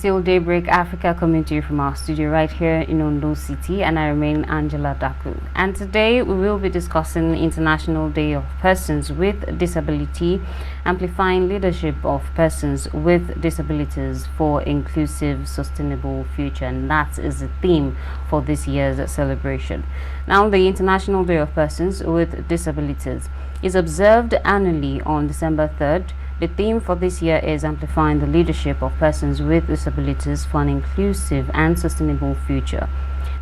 still Daybreak Africa coming to you from our studio right here in Ondo City, and I remain Angela Daku. And today we will be discussing International Day of Persons with Disability, amplifying leadership of persons with disabilities for inclusive, sustainable future, and that is the theme for this year's celebration. Now, the International Day of Persons with Disabilities is observed annually on December 3rd. The theme for this year is amplifying the leadership of persons with disabilities for an inclusive and sustainable future.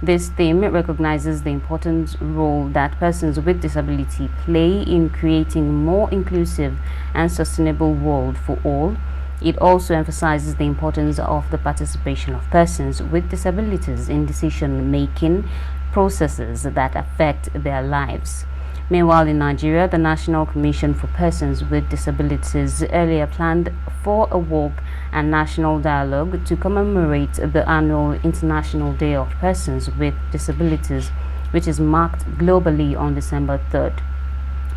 This theme recognizes the important role that persons with disability play in creating a more inclusive and sustainable world for all. It also emphasizes the importance of the participation of persons with disabilities in decision-making processes that affect their lives. Meanwhile, in Nigeria, the National Commission for Persons with Disabilities earlier planned for a walk and national dialogue to commemorate the annual International Day of Persons with Disabilities, which is marked globally on December 3rd.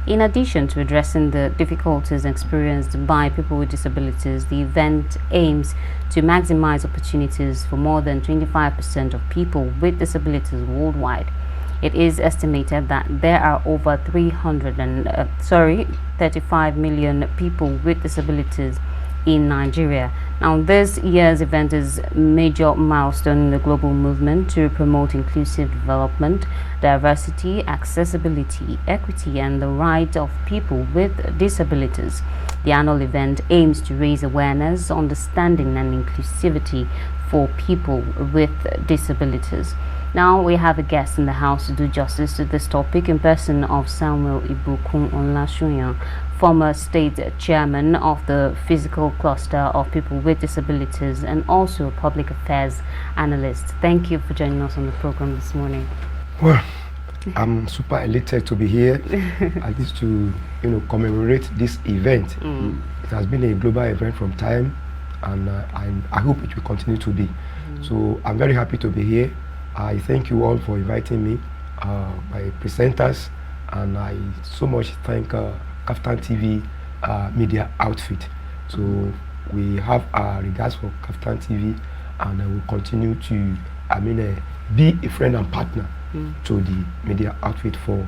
In addition to addressing the difficulties experienced by people with disabilities, the event aims to maximize opportunities for more than 25% of people with disabilities worldwide. It is estimated that there are over 35 million people with disabilities in Nigeria. Now, this year's event is a major milestone in the global movement to promote inclusive development, diversity, accessibility, equity, and the rights of people with disabilities. The annual event aims to raise awareness, understanding, and inclusivity for people with disabilities. Now we have a guest in the house to do justice to this topic in person of Samuel Ibukun Olasuyan, former state chairman of the physical cluster of people with disabilities and also a public affairs analyst. Thank you for joining us on the program this morning. Well, I'm super elated to be here, at least to commemorate this event. It has been a global event from time, and I hope it will continue to be. So I'm very happy to be here. I thank you all for inviting me, my presenters, and I so much thank KAFTAN TV media outfit. So we have regards for KAFTAN TV, and I will continue to, be a friend and partner to the media outfit for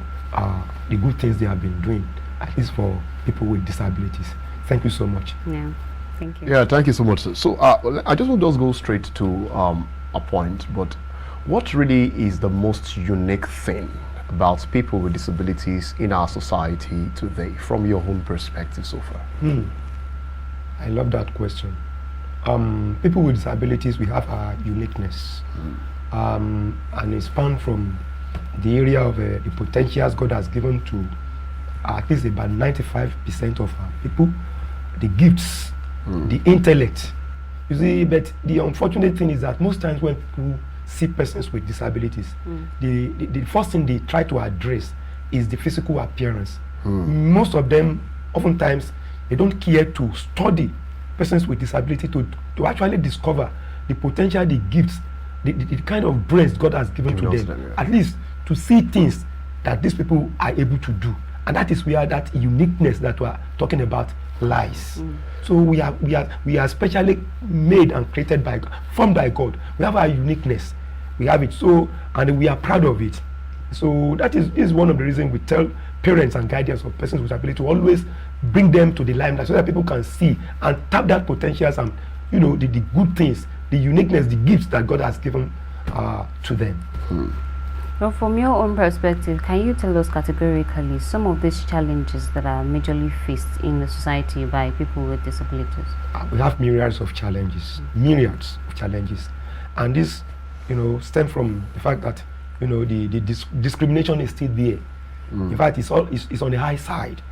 the good things they have been doing, at least for people with disabilities. Thank you so much. Yeah, thank you. Yeah, thank you so much. So I just want to go straight to a point, but what really is the most unique thing about people with disabilities in our society today, from your own perspective so far? I love that question. People with disabilities, we have our uniqueness, and it's found from the area of the potentials God has given to at least about 95% of our people, the gifts, the intellect. You see, but the unfortunate thing is that most times when people see persons with disabilities, the first thing they try to address is the physical appearance. Most of them, oftentimes, they don't care to study persons with disability to actually discover the potential, the gifts, the kind of brains God has given to them, at least to see things that these people are able to do. And that is where that uniqueness that we are talking about lies. So we are specially made and created by God, formed by God. We have our uniqueness. We have it, so, and we are proud of it. So that is one of the reasons we tell parents and guardians of persons with disability to always bring them to the limelight so that people can see and tap that potentials and the good things, the uniqueness, the gifts that God has given to them. Well, from your own perspective, can you tell us categorically some of these challenges that are majorly faced in the society by people with disabilities? We have myriads of challenges, and this stem from the fact that the discrimination is still there. In fact, it's on the high side.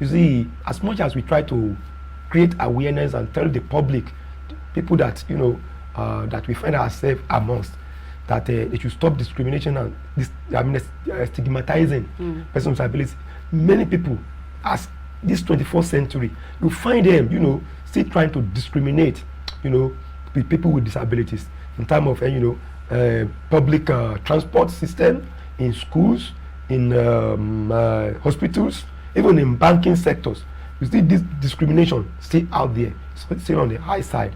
You see, as much as we try to create awareness and tell the public, people that that we find ourselves amongst, that they should stop discrimination and stigmatizing persons with disabilities. Many people, as this 21st century, you find them, still trying to discriminate, with people with disabilities in terms of, public transport system, in schools, in hospitals, even in banking sectors. You see this discrimination still out there, still on the high side.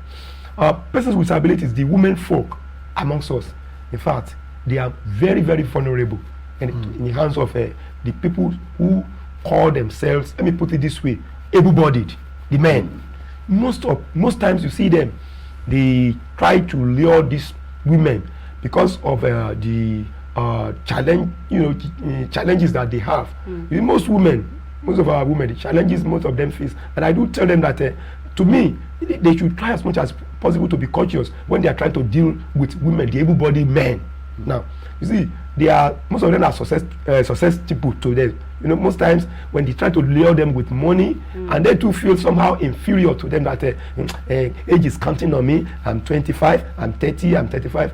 Persons with disabilities, the women folk amongst us, in fact, they are very, very vulnerable in the hands of the people who call themselves, let me put it this way, able-bodied, the men. Most times you see them, they try to lure these women because of the challenges that they have. Most of our women, the challenges most of them face, and I do tell them that to me, they should try as much as possible to be cautious when they are trying to deal with women, the able-bodied men. Now, you see, most of them are susceptible to them. Most times when they try to lure them with money, and they too feel somehow inferior to them, that age is counting on me. I'm 25, I'm 30, I'm 35.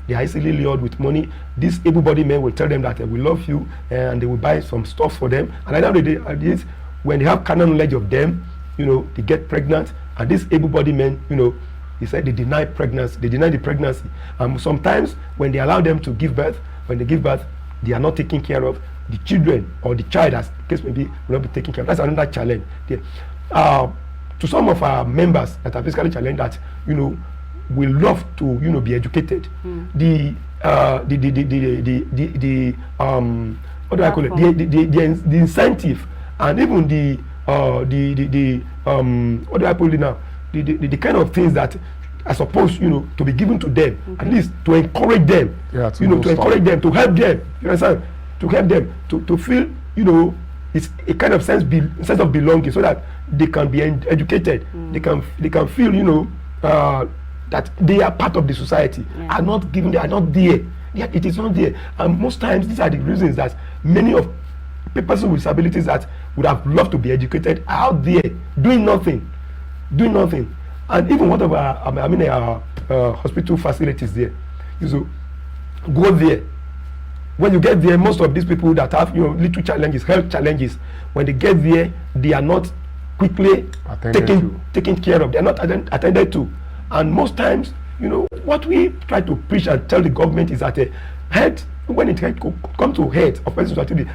They are easily lured with money. These able-bodied men will tell them that we love you, and they will buy some stuff for them. And at the end of the day, when they have carnal knowledge of them, they get pregnant, and these able-bodied men, they said they deny pregnancy, they deny the pregnancy. Sometimes when they allow them to give birth, when they give birth, they are not taking care of the children, or the child, as the case may be, will not be taken care of. That's another challenge. To some of our members that are physically challenged, that we love to be educated. The what do I call it? The incentive, and even the what do I put it now? The kind of things that are supposed to be given to them, at least to encourage them, to encourage them, to help them, you understand, to help them to feel it's a kind of sense of belonging, so that they can be educated, they can feel that they are part of the society, are not given, they are not there, it is not there. And most times these are the reasons that many of persons with disabilities that would have loved to be educated are out there doing nothing. And even what of our hospital facilities there, go there. When you get there, most of these people that have little challenges, health challenges, when they get there, they are not quickly taken care of. They are not attended to. And most times, what we try to preach and tell the government is that health, when it comes to health of persons with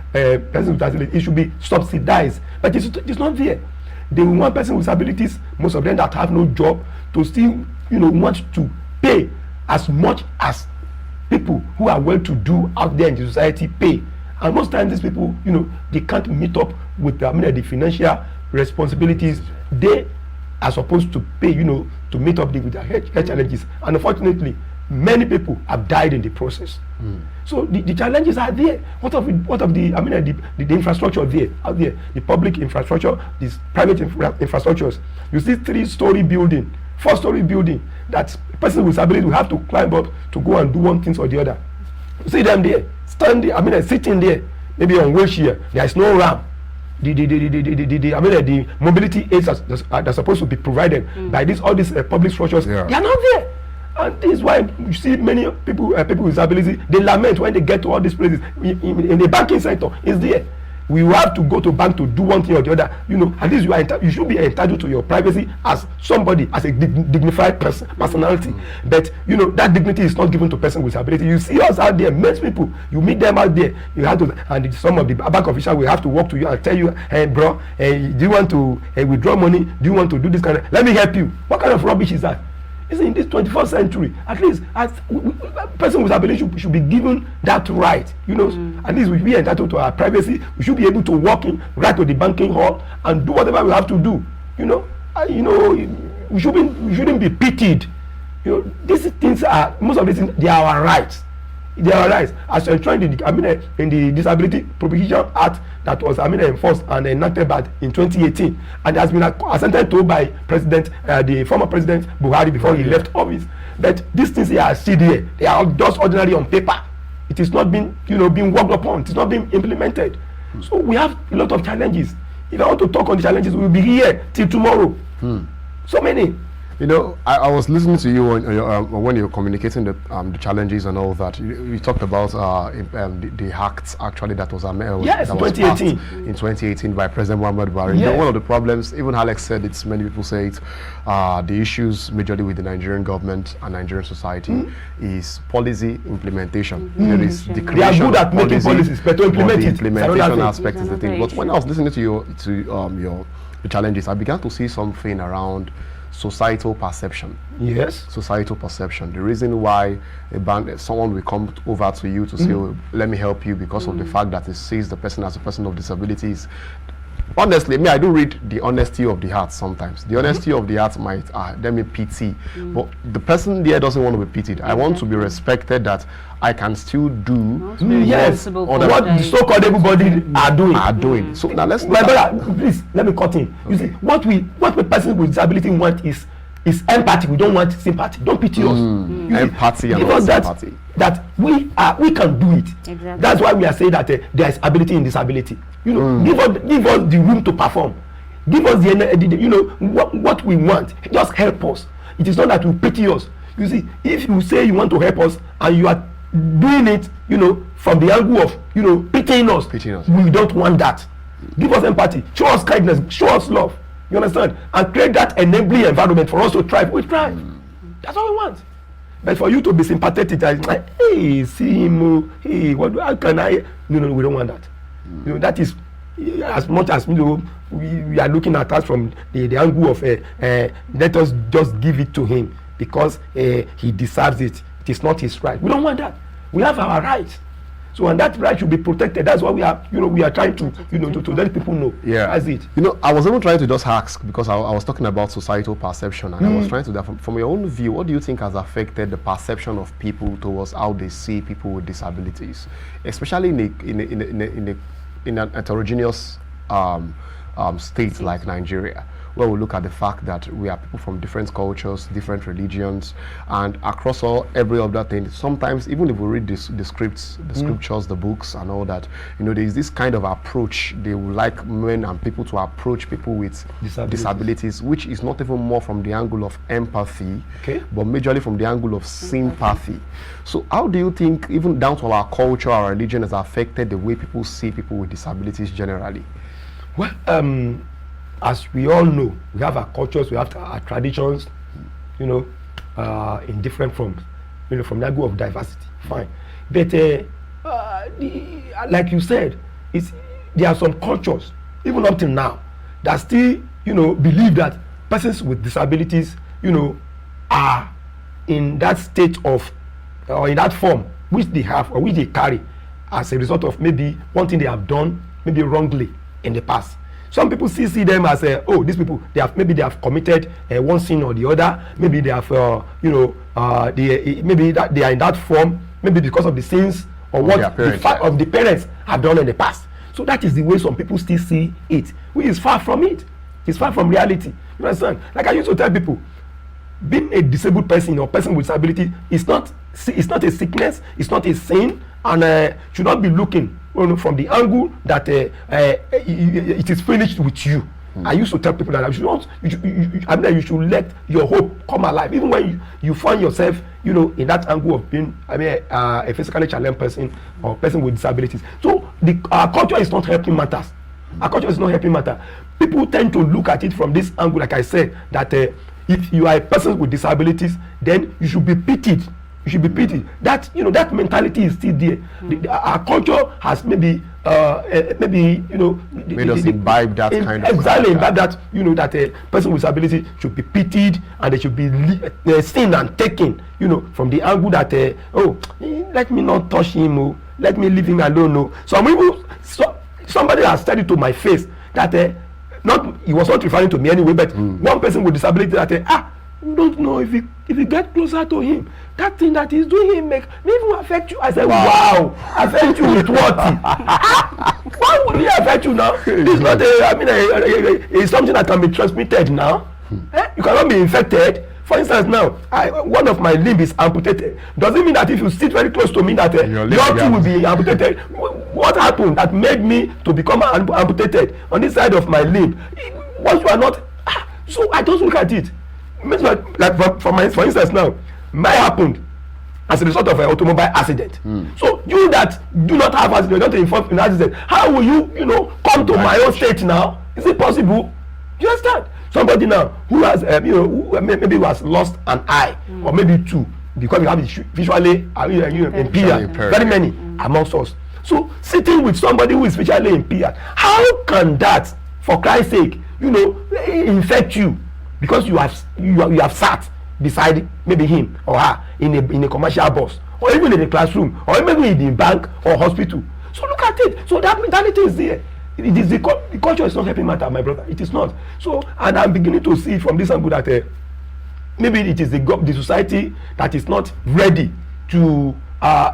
disabilities, it should be subsidized. But it's not there. They want persons with disabilities, most of them that have no job, to still want to pay as much as people who are well-to-do out there in the society pay. And most times these people, they can't meet up with the financial responsibilities they are supposed to pay, to meet up with their health challenges. And unfortunately, many people have died in the process. So the challenges are there. What of the infrastructure out there, the public infrastructure, these private infrastructures? You see 3-story building, 4-story building that person with disability will have to climb up to go and do one thing or the other. You see them there, sitting there, maybe on wheelchair. There is no ramp. The mobility aids are supposed to be provided by all these public structures. They are not there. And this is why you see many people with disabilities, they lament when they get to all these places. In the banking sector, is there. We will have to go to bank to do one thing or the other. At least you should be entitled to your privacy as somebody, as a dignified personality. But that dignity is not given to person with disability. You see us out there, most people, you meet them out there, you have to, and some of the bank officials will have to walk to you and tell you, hey bro, do you want to withdraw money? Do you want to do this kind of? Let me help you. What kind of rubbish is that? In this 21st century, at least as person with disability should be given that right. At least we be entitled to our privacy. We should be able to walk in right to the banking hall and do whatever we have to do. We shouldn't be pitied. These things are, most of these things, they are our rights. They are rights as enshrined in the Disability Prohibition Act that was enforced and enacted in 2018, and has been assented to by the former President Buhari before he left office. But these things are still there. They are just ordinary on paper. It is not being being worked upon. It is not being implemented. So we have a lot of challenges. If I want to talk on the challenges, we will be here till tomorrow. So many. I was listening to you when you were communicating the challenges and all that. You talked about the acts actually that was yes, that 2018 in 2018 by President Muhammad Buhari. Yes. One of the problems, even Alex said it, many people say it, the issues majorly with the Nigerian government and Nigerian society is policy implementation. There is the creation. They are good at making policies, but to implement the it, implementation aspect is the thing. But when I was listening to the challenges, I began to see something around societal perception. Yes. Societal perception. The reason why someone will come over to you to say, oh, let me help you because of the fact that it sees the person as a person of disabilities. Honestly, I do read the honesty of the heart sometimes. The honesty of the heart might, let me pity. But the person there doesn't want to be pitied. I want to be respected, that I can still do yes, what the so-called everybody are doing. So now let's my brother, please let me cut in. You see, what the person with disability want is empathy. We don't want sympathy. Don't pity us. Empathy and not sympathy. That we can do it. Exactly. That's why we are saying that there is ability in disability. You know, give us the room to perform. Give us what we want. Just help us. It is not that we pity us. You see, if you say you want to help us and you are doing it, from the angle of pitying us, we don't want that. Give us empathy. Show us kindness. Show us love. You understand? And create that enabling environment for us to thrive. We thrive. That's all we want. But for you to be sympathetic, like, hey, see him, hey, how can I? No, we don't want that. That is as much as we are looking at us from the angle of let us just give it to him because he deserves it. It is not his right. We don't want that. We have our rights. So, and that right should be protected. That's why we are trying to let people know. Yeah, that's it. I was even trying to just ask because I was talking about societal perception, and I was trying to from your own view, what do you think has affected the perception of people towards how they see people with disabilities, especially in an heterogeneous state like Nigeria, where we look at the fact that we are people from different cultures, different religions, and across every other thing. Sometimes, even if we read the scriptures, the books, and all that, there is this kind of approach. They would like men and people to approach people with disabilities, which is not even more from the angle of empathy, but majorly from the angle of sympathy. So, how do you think, even down to our culture, our religion, has affected the way people see people with disabilities generally? Well, as we all know, we have our cultures, we have our traditions, in different forms, from the angle of diversity. Fine. But like you said, there are some cultures, even up till now, that still, believe that persons with disabilities, are in that state of, or in that form, which they have, or which they carry, as a result of maybe one thing they have done, maybe wrongly in the past. Some people see them as these people, they have committed one sin or the other. Maybe they have maybe that they are in that form, maybe because of the sins or what the parents have done in the past. So that is the way some people still see it, which is far from it. It's far from reality. You understand? Like I used to tell people, being a disabled person or person with disability is not a sickness, it's not a sin, and should not be looking from the angle that it is finished with you. I used to tell people that you should let your hope come alive, even when you find yourself, in that angle of being, a physically challenged person or person with disabilities. So our culture is not helping matters. Our culture is not helping matter. People tend to look at it from this angle, like I said, that if you are a person with disabilities, then you should be pitied. You should be pitied. That that mentality is still there. Our culture has maybe made us imbibe that kind of exactly imbibe that that a person with disability should be pitied and they should be seen and taken from the angle that let me not touch him, let me leave him alone. Somebody has said it to my face that he was not referring to me anyway, but one person with disability that you don't know if you get closer to him, that thing that he's doing him may even affect you. I said, wow, affect you with what? Why would he affect you now? It's not it's something that can be transmitted now. You cannot be infected. For instance, now one of my limbs is amputated. Doesn't mean that if you sit very close to me that your too will be amputated. What happened that made me to become amputated on this side of my limb? Once you are not, so I just look at it. Like for instance now, mine happened as a result of an automobile accident. So you that do not have accident, not involved in accident, how will you come to my own state now? Is it possible? You understand? Somebody now who has maybe who has lost an eye or maybe two because we have visually impaired, very many amongst us. So sitting with somebody who is visually impaired, how can that, for Christ's sake, infect you? because you have sat beside maybe him or her in a commercial bus, or even in a classroom, or maybe in the bank or hospital. So look at it. So that mentality is there. It is the culture is not helping matter, my brother. It is not. So, and I'm beginning to see from this angle that maybe it is the society that is not ready to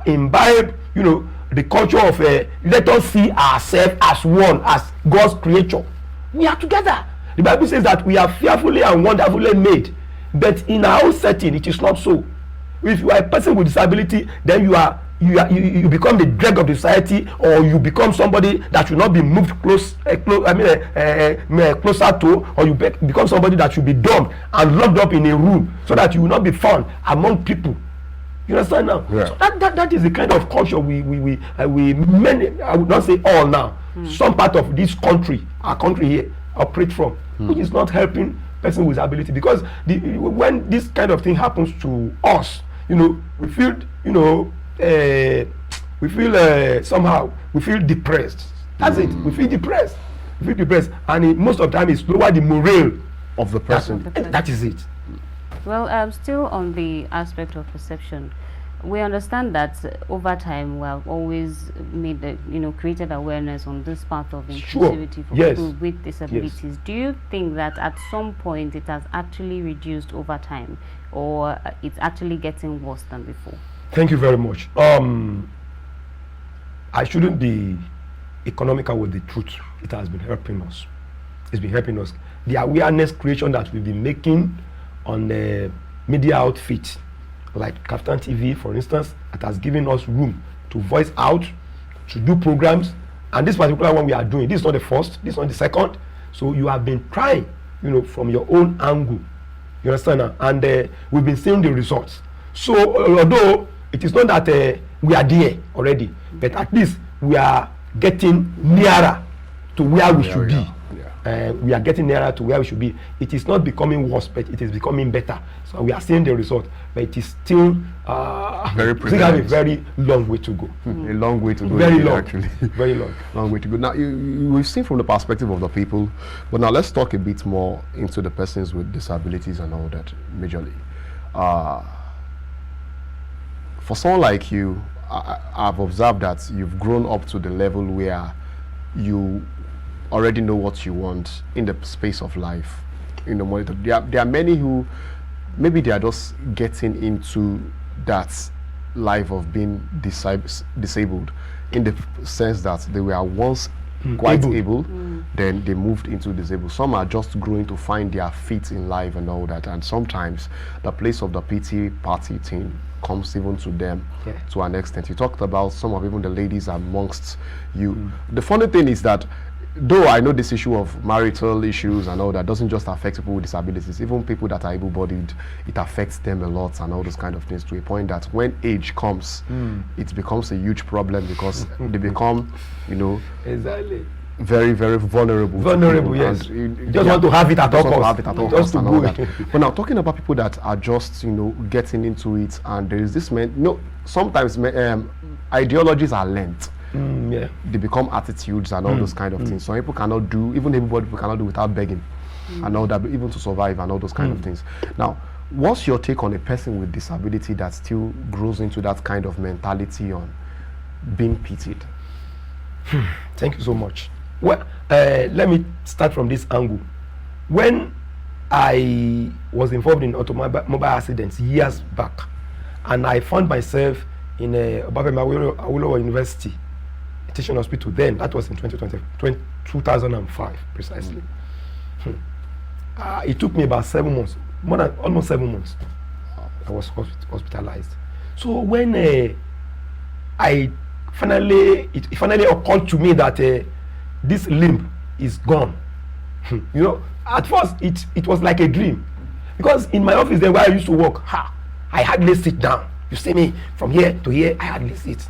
imbibe, the culture of let us see ourselves as one, as God's creature. We are together. The Bible says that we are fearfully and wonderfully made, but in our own setting, it is not so. If you are a person with disability, then you become the drag of the society, or you become somebody that should not be moved closer to, or you become somebody that should be dumb and locked up in a room so that you will not be found among people. You understand now? Yeah. So that is the kind of culture we many, I would not say all now, some part of this country, our country here, operate from, which is not helping person with disability, because when this kind of thing happens to us, we feel, somehow we feel depressed. That's it. We feel depressed. And most of the time it's lower the morale of the person. That is it. Well, still on the aspect of perception, we understand that over time we have always made created awareness on this part of inclusivity for people with disabilities. Yes. Do you think that at some point it has actually reduced over time, or it's actually getting worse than before? Thank you very much. I shouldn't be economical with the truth. It has been helping us. It's been helping us. The awareness creation that we've been making on the media outfit, like KAFTAN TV, for instance, that has given us room to voice out, to do programs. And this particular one we are doing, this is not the first, this is not the second. So you have been trying, from your own angle. You understand now? And we've been seeing the results. So although it is not that we are there already, but at least we are getting nearer to where we should be. We are getting nearer to where we should be. It is not becoming worse, but it is becoming better. So we are seeing the result, but it is still very a very long way to go. A long way to go. Very long, actually. Very long. Long way to go. Now, we've seen from the perspective of the people, but now let's talk a bit more into the persons with disabilities and all that, majorly. For someone like you, I've observed that you've grown up to the level where you already know what you want in the space of life, in the monitor. There are many who maybe they are just getting into that life of being disabled, in the sense that they were once quite able, then they moved into disabled. Some are just growing to find their feet in life and all that, and sometimes the place of the pity party thing comes even to them to an extent. You talked about some of even the ladies amongst you. The funny thing is that though I know this issue of marital issues and all that doesn't just affect people with disabilities, even people that are able-bodied, it affects them a lot and all those kind of things, to a point that when age comes, it becomes a huge problem, because they become, exactly, very, very vulnerable. Yes. You just want to have it at all costs. Just to go. But now, talking about people that are just, getting into it, and there is this sometimes ideologies are learnt. They become attitudes and all those kind of things. Some people cannot do, even everybody people cannot do without begging and all that, even to survive and all those kind of things. Now, what's your take on a person with disability that still grows into that kind of mentality on being pitied? Thank you so much. Well, let me start from this angle. When I was involved in automobile accidents years back, and I found myself in Awolowo University Teaching Hospital, then that was in 2005 precisely. It took me about 7 months, almost 7 months. I was hospitalized. So when it finally occurred to me that this limb is gone. At first it was like a dream, because in my office then where I used to work, I hardly sit down. You see me from here to here, I hardly sit.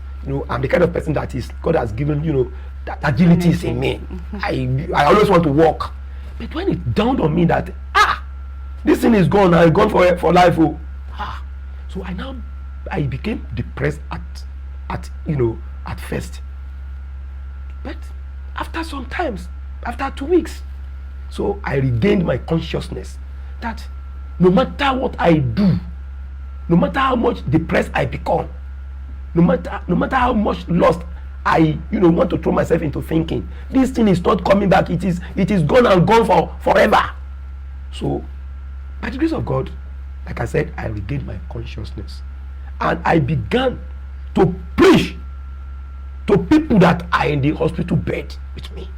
I'm the kind of person that God has given, that agility is in me. I always want to walk. But when it dawned on me that this thing is gone, I'm gone for life. So I became depressed at first. But after some times, after 2 weeks, so I regained my consciousness. that no matter what I do, no matter how much depressed I become, no matter how much lost I want to throw myself into thinking, this thing is not coming back. It is gone and gone for forever. So by the grace of God, like I said, I regained my consciousness and I began to preach to people that are in the hospital bed with me,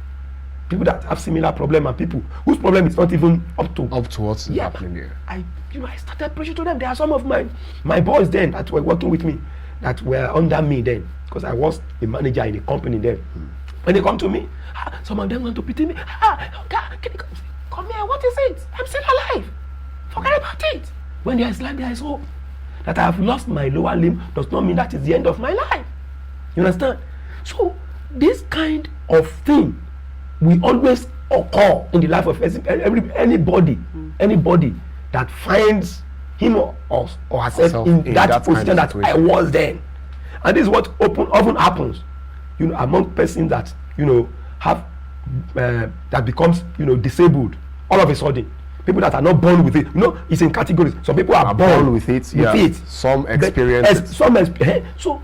people that have similar problem and people whose problem is not even up to what's happening here. I started preaching to them. There are some of my boys then that were working with me, that were under me then, because I was a manager in a company then. When they come to me, some of them want to pity me. Can you come here? What is it? I'm still alive. Forget about it. When there is life, there is hope. That I have lost my lower limb does not mean that is the end of my life. You understand? So this kind of thing will always occur in the life of anybody that finds him or herself in that position that I was then. And this is what often happens, among persons that have that becomes disabled all of a sudden. People that are not born with it, it's in categories. Some people are born with it. Some experience. So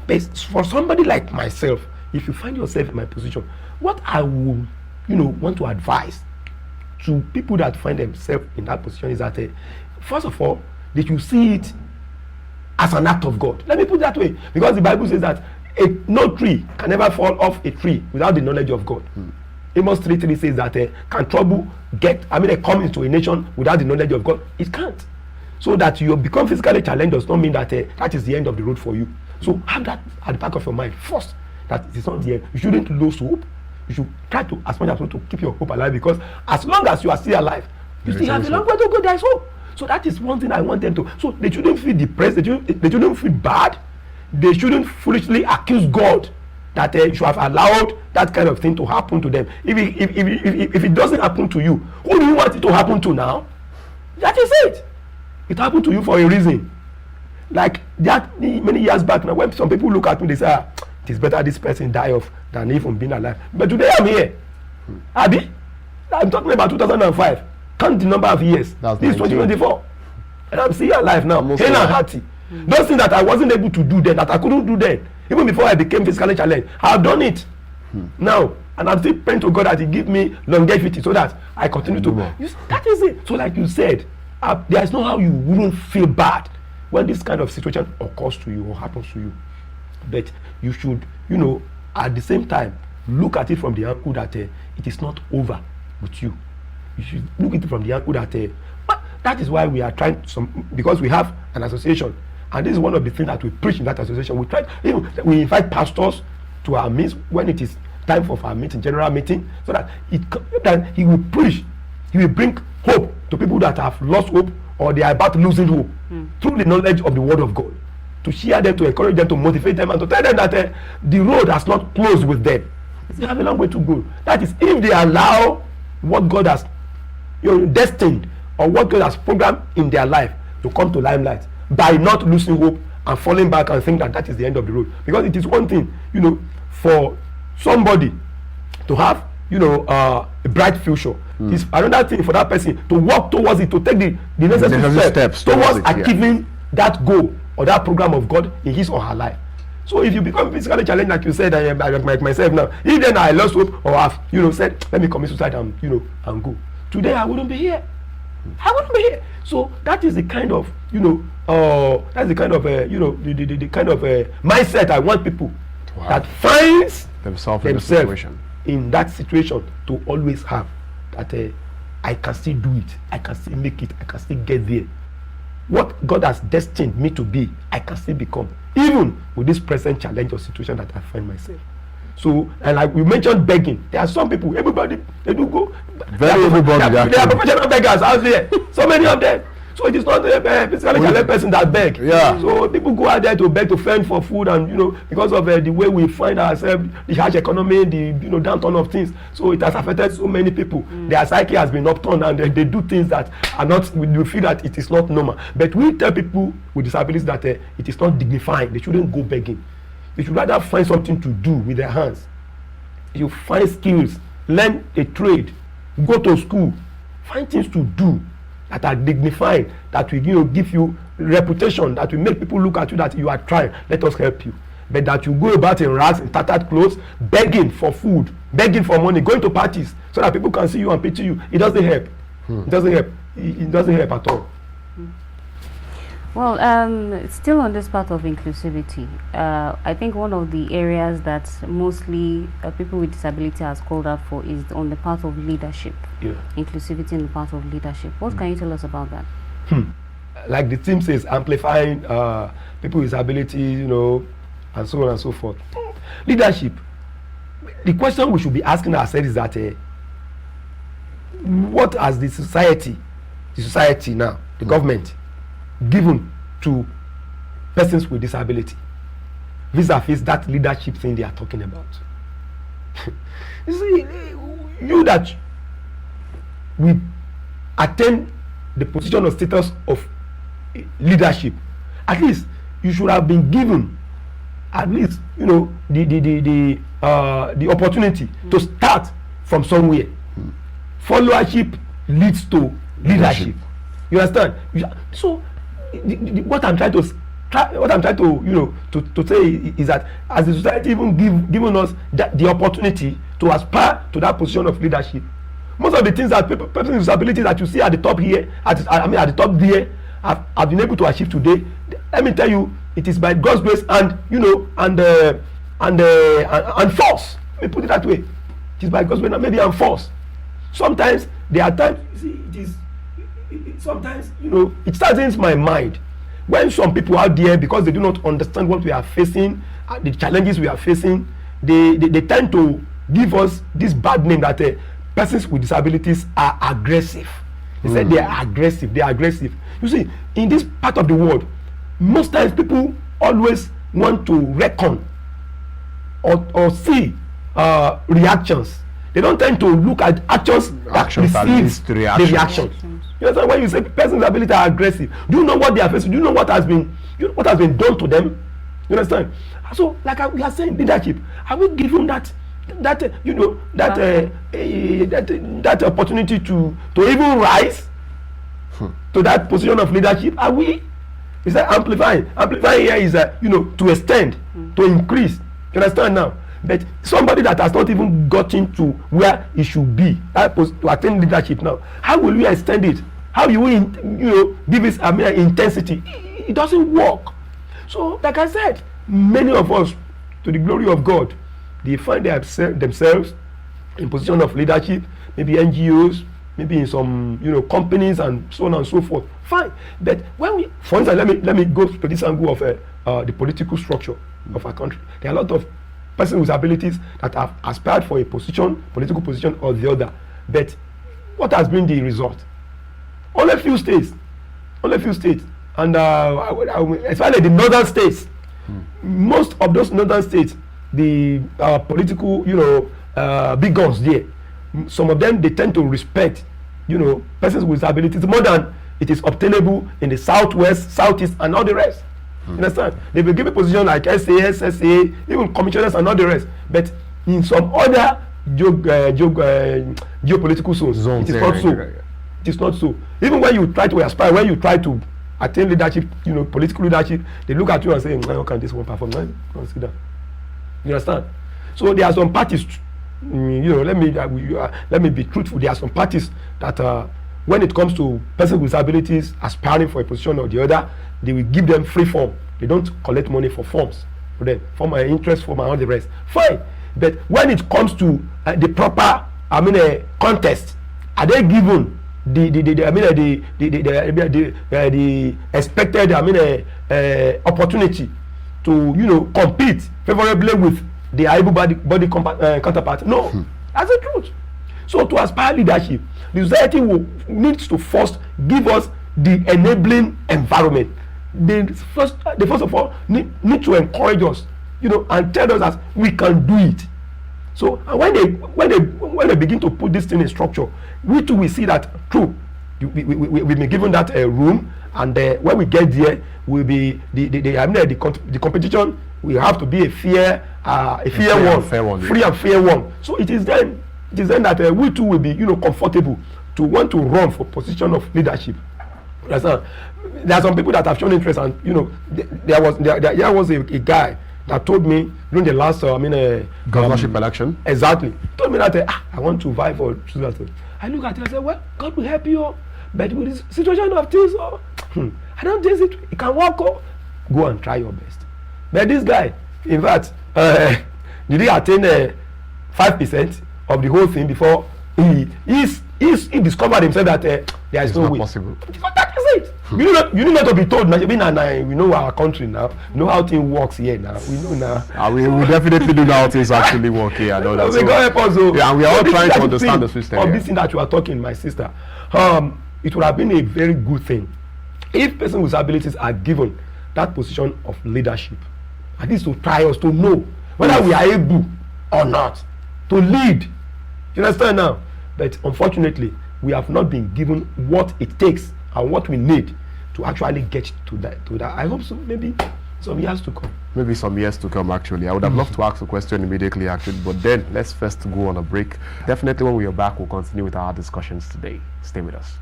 for somebody like myself, if you find yourself in my position, what I would want to advise to people that find themselves in that position is that first of all, they should see it as an act of God. Let me put it that way, because the Bible says that no tree can ever fall off a tree without the knowledge of God. Amos 3:3 says that can trouble come into a nation without the knowledge of God? It can't. So that you become physically challenged does not mean that that is the end of the road for you. So have that at the back of your mind first, that it is not the end. You shouldn't lose hope. You should try to, as much as possible, to keep your hope alive, because as long as you are still alive, you still have a long way to go. There is hope. So that is one thing I want them to. So they shouldn't feel depressed. They shouldn't feel bad. They shouldn't foolishly accuse God that you should have allowed that kind of thing to happen to them. If it doesn't happen to you, who do you want it to happen to now? That is it. It happened to you for a reason. Like that many years back now, when some people look at me, they say, it is better this person die off than even being alive. But today I'm here. Abi, I'm talking about 2005. Count the number of years. This is 2024. And I'm still alive now. Hale and hearty. Those things that I wasn't able to do then, that I couldn't do then, even before I became physically challenged, I have done it now. And I'm still praying to God that He give me longevity so that I continue to. That is it. So like you said, there is no how you wouldn't feel bad when this kind of situation occurs to you or happens to you. But you should, at the same time, look at it from the angle that it is not over with you. You should look at it from the angle that that is why we are trying because we have an association, and this is one of the things that we preach in that association. We invite pastors to our meetings when it is time for our meeting, general meeting, so that he will preach, he will bring hope to people that have lost hope or they are about losing hope through the knowledge of the Word of God, to share them, to encourage them, to motivate them, and to tell them that the road has not closed with them. They have a long way to go. That is, if they allow what God has destined or what God has programmed in their life to come to limelight by not losing hope and falling back and think that that is the end of the road. Because it is one thing, for somebody to have, a bright future. It's another thing for that person to work towards it, to take the necessary steps towards achieving that goal or that program of God in his or her life. So if you become physically challenged, like you said, like myself now, if then I lost hope or have, said, let me commit suicide and, and go, today I wouldn't be here. I wouldn't be here. So that is the kind of, that's the kind of, the kind of mindset I want people that finds themselves in that situation to always have. That I can still do it. I can still make it. I can still get there. What God has destined me to be, I can still become, even with this present challenge or situation that I find myself. So, and like we mentioned begging, there are some people, everybody, they do go. They are professional beggars out there. So many of them. So it is not a physically challenged person that beg. Yeah. So people go out there to beg, to fend for food, and because of the way we find ourselves, the harsh economy, the downturn of things. So it has affected so many people. Their psyche has been upturned, and they do things that are not. We feel that it is not normal. But we tell people with disabilities that it is not dignifying. They shouldn't go begging. They should rather find something to do with their hands. You find skills, learn a trade, go to school, find things to do. that are dignified, that will, give you reputation, that will make people look at you that you are trying. Let us help you. But that you go about in rags, in tattered clothes, begging for food, begging for money, going to parties so that people can see you and pity you, it doesn't help. It doesn't help. It doesn't help at all. Well, still on this part of inclusivity, I think one of the areas that mostly people with disability has called out for is on the part of leadership. Yeah. Inclusivity in the part of leadership. What can you tell us about that? Like the team says, amplifying people with disabilities, and so on and so forth. Leadership. The question we should be asking ourselves is that what has the society now, the government, given to persons with disability vis-a-vis that leadership thing they are talking about? You see, you that we attain the position or status of leadership, at least you should have been given at least the opportunity to start from somewhere. Followership leads to leadership. You understand? So what I'm trying to say is that as the society even given us the opportunity to aspire to that position of leadership, most of the things that persons with disabilities that you see at the top here, at the top there, have been able to achieve today. Let me tell you, it is by God's grace and force. Let me put it that way. It is by God's grace and maybe and force. Sometimes there are times, you see, sometimes it saddens my mind when some people out there, because they do not understand what we are facing, the challenges we are facing, they tend to give us this bad name that persons with disabilities are aggressive. They said they are aggressive. They are aggressive. You see, in this part of the world, most times people always want to reckon or see reactions. They don't tend to look at actions that precedes the reaction. You understand? When you say persons with disability are aggressive, do you know what they are facing? Do you know what has been done to them? You understand? So, like we are saying, leadership. Are we given that opportunity to even rise to that position of leadership? Are we? Is that amplifying? Amplifying here is to extend, to increase. You understand now? But somebody that has not even gotten to where it should be, to attain leadership now, how will we extend it? How will we give it intensity? It doesn't work. So, like I said, many of us, to the glory of God, they find themselves in position of leadership, maybe NGOs, maybe in some companies and so on and so forth. Fine, but when we, for instance, let me go to this angle of the political structure of our country. There are a lot of persons with abilities that have aspired for a political position or the other. But what has been the result? Only a few states, and especially the northern states. Most of those northern states, the political, big guns there, some of them, they tend to respect, persons with disabilities more than it is obtainable in the southwest, southeast, and all the rest. You understand? They will give a position like SAS, SSA, even commissioners and all the rest. But in some other geopolitical zones, it is not so. It is not so. Even when you try to aspire, when you try to attain leadership, political leadership, they look at you and say, how can this one perform? Consider. You understand? So there are some parties, let me be truthful. There are some parties that when it comes to persons with disabilities aspiring for a position or the other, they will give them free form. They don't collect money for forms. For them, for my interest, for my all the rest. Fine. But when it comes to the proper, contest, are they given the expected opportunity to compete favorably with the able-bodied counterpart? No, that's the truth. So to aspire leadership, the society needs to first give us the enabling environment. They first of all need to encourage us, and tell us that we can do it. So when they begin to put this thing in structure, we too will see that true. We've been given that room, and when we get there, will be the competition will have to be a fair one, free and fair one. So it is then that we too will be comfortable to want to run for position of leadership. Understand? There are some people that have shown interest, and there was a guy that told me during the last governorship election. Exactly. Told me that I want to vie for. I look at it and say, well, God will help you, but with this situation of things, I don't think it can work. Go and try your best. But this guy, in fact, did he attain 5% of the whole thing before he discovered himself that there is no way possible. That is it. You need not to be told. We know our country now. We know how things works here now. We know now. We definitely do know how things actually work here. I know that. So, help us, yeah, and we are all trying to understand the system. Of this thing that you are talking, my sister, it would have been a very good thing if persons with disabilities are given that position of leadership, at least to try us to know whether we are able or not to lead. You understand now? But unfortunately, we have not been given what it takes and what we need to actually get to that. I hope so. Maybe some years to come. Maybe some years to come, actually. I would have loved to ask a question immediately, actually. But then, let's first go on a break. Definitely when we are back, we'll continue with our discussions today. Stay with us.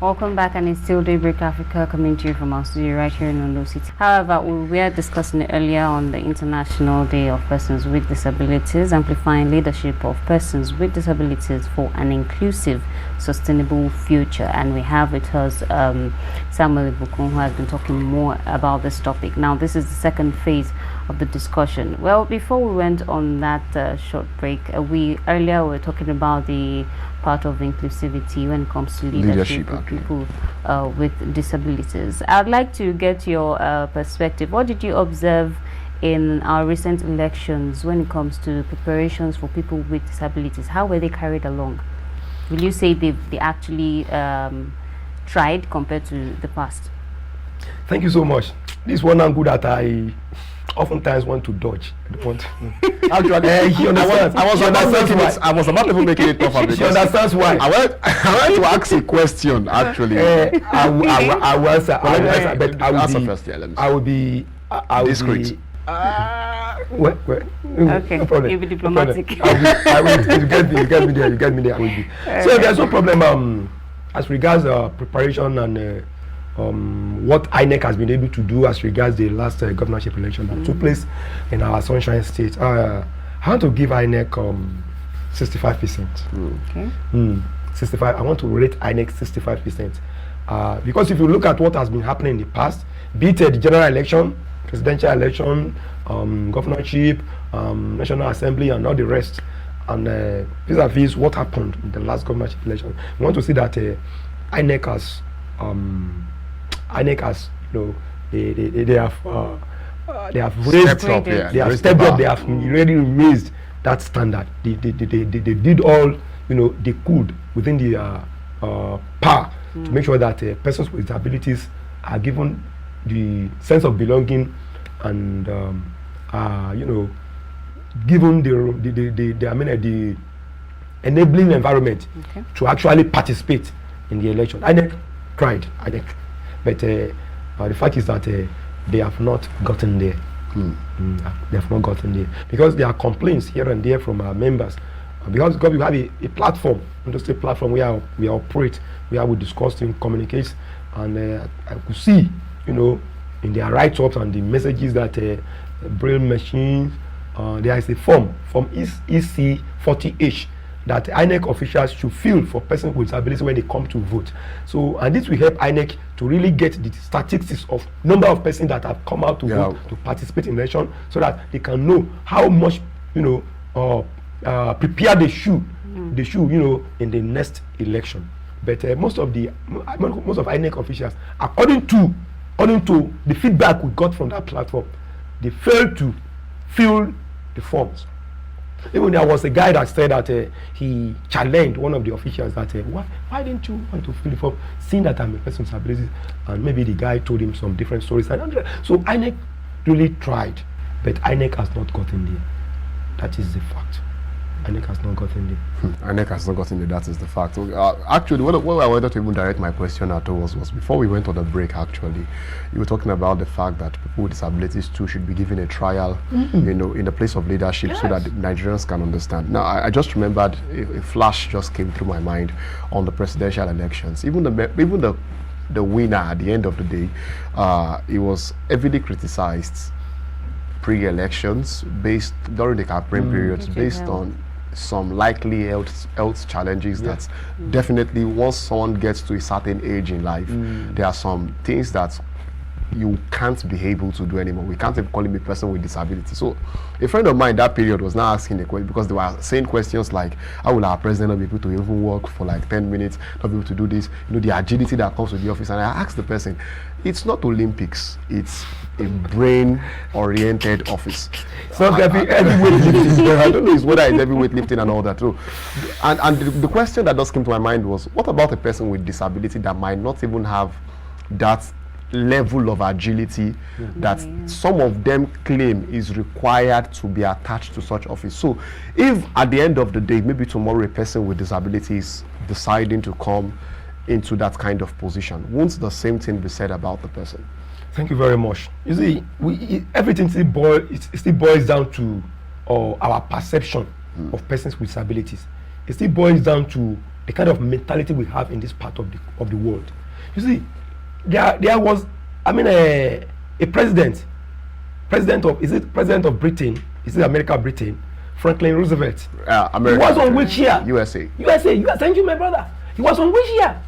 Welcome back, and it's still Daybreak Africa coming to you from our studio right here in Ondo City. However, we were discussing earlier on the International Day of Persons with Disabilities, amplifying leadership of persons with disabilities for an inclusive, sustainable future. And we have with us Samuel Ibukun, who has been talking more about this topic. Now, this is the second phase of the discussion. Well, before we went on that short break, we were talking about the part of inclusivity when it comes to leadership of people with disabilities. I'd like to get your perspective. What did you observe in our recent elections when it comes to preparations for people with disabilities? How were they carried along? Will you say they actually tried compared to the past? Thank you so much. This is one angle that I oftentimes want to dodge. I don't want Actually, I was about to make it tougher because she understands why. I want to ask a question. Actually, I will answer. But I will be discreet. Okay, no problem. you'll be diplomatic. I will. You get me there. I will be. So there's no problem as regards preparation and what INEC has been able to do as regards the last governorship election that took place in our Sunshine State. I want to give INEC 65%. Okay. 65. I want to rate INEC 65%. Because if you look at what has been happening in the past, be it the general election, presidential election, governorship, National Assembly, and all the rest, and vis-a-vis what happened in the last governorship election, we want to see that INEC has they have raised stepped up, they have stepped up, they have really raised that standard. They did all they could within the power to make sure that persons with disabilities are given the sense of belonging and given the enabling environment to actually participate in the election. INEC tried, but the fact is that they have not gotten there. They have not gotten there because there are complaints here and there from our members. Because we have a platform, industry platform where we operate, where we discuss and communicate, and I could see, in their write-ups and the messages that braille machines, there is a form EC 40H that INEC officials should fill for persons with disabilities when they come to vote. So, and this will help INEC to really get the statistics of number of persons that have come out to vote, to participate in the election, so that they can know how much, prepare they should, in the next election. But most of INEC officials, according to the feedback we got from that platform, they failed to fill the forms. Even there was a guy that said that he challenged one of the officials that why didn't you want to fill the form, seeing that I'm a person with disabilities, and maybe the guy told him some different stories. So INEC really tried, but INEC has not gotten there. That is the fact. INEC INEC has not gotten there. INEC has not gotten there, that is the fact. Actually, what I wanted to even direct my question at was before we went on the break, actually, you were talking about the fact that people with disabilities too should be given a trial, you know, in the place of leadership, so that Nigerians can understand. Now, I just remembered a flash just came through my mind on the presidential elections. Even the winner at the end of the day, it was heavily criticized pre-elections during the campaign periods based on some likely health challenges that definitely once someone gets to a certain age in life, there are some things that you can't be able to do anymore. We can't even call him a person with disability. So a friend of mine that period was now asking the question, because they were saying questions like, how will our president not be able to even work for like 10 minutes, not be able to do this, you know, the agility that comes with the office. And I asked the person, it's not Olympics, it's a brain-oriented office. So heavyweight lifting. I don't know whether it's heavyweight lifting and all that too. And the question that just came to my mind was, what about a person with disability that might not even have that level of agility that some of them claim is required to be attached to such office? So if at the end of the day, maybe tomorrow a person with disabilities deciding to come into that kind of position, won't the same thing be said about the person? Thank you very much. You see, everything still boils down to our perception of persons with disabilities. It still boils down to the kind of mentality we have in this part of the world. You see, there was, I mean, a president of Britain, is it America, Britain, Franklin Roosevelt. America. He was on wheelchair. USA. Thank you, my brother. He was on wheelchair,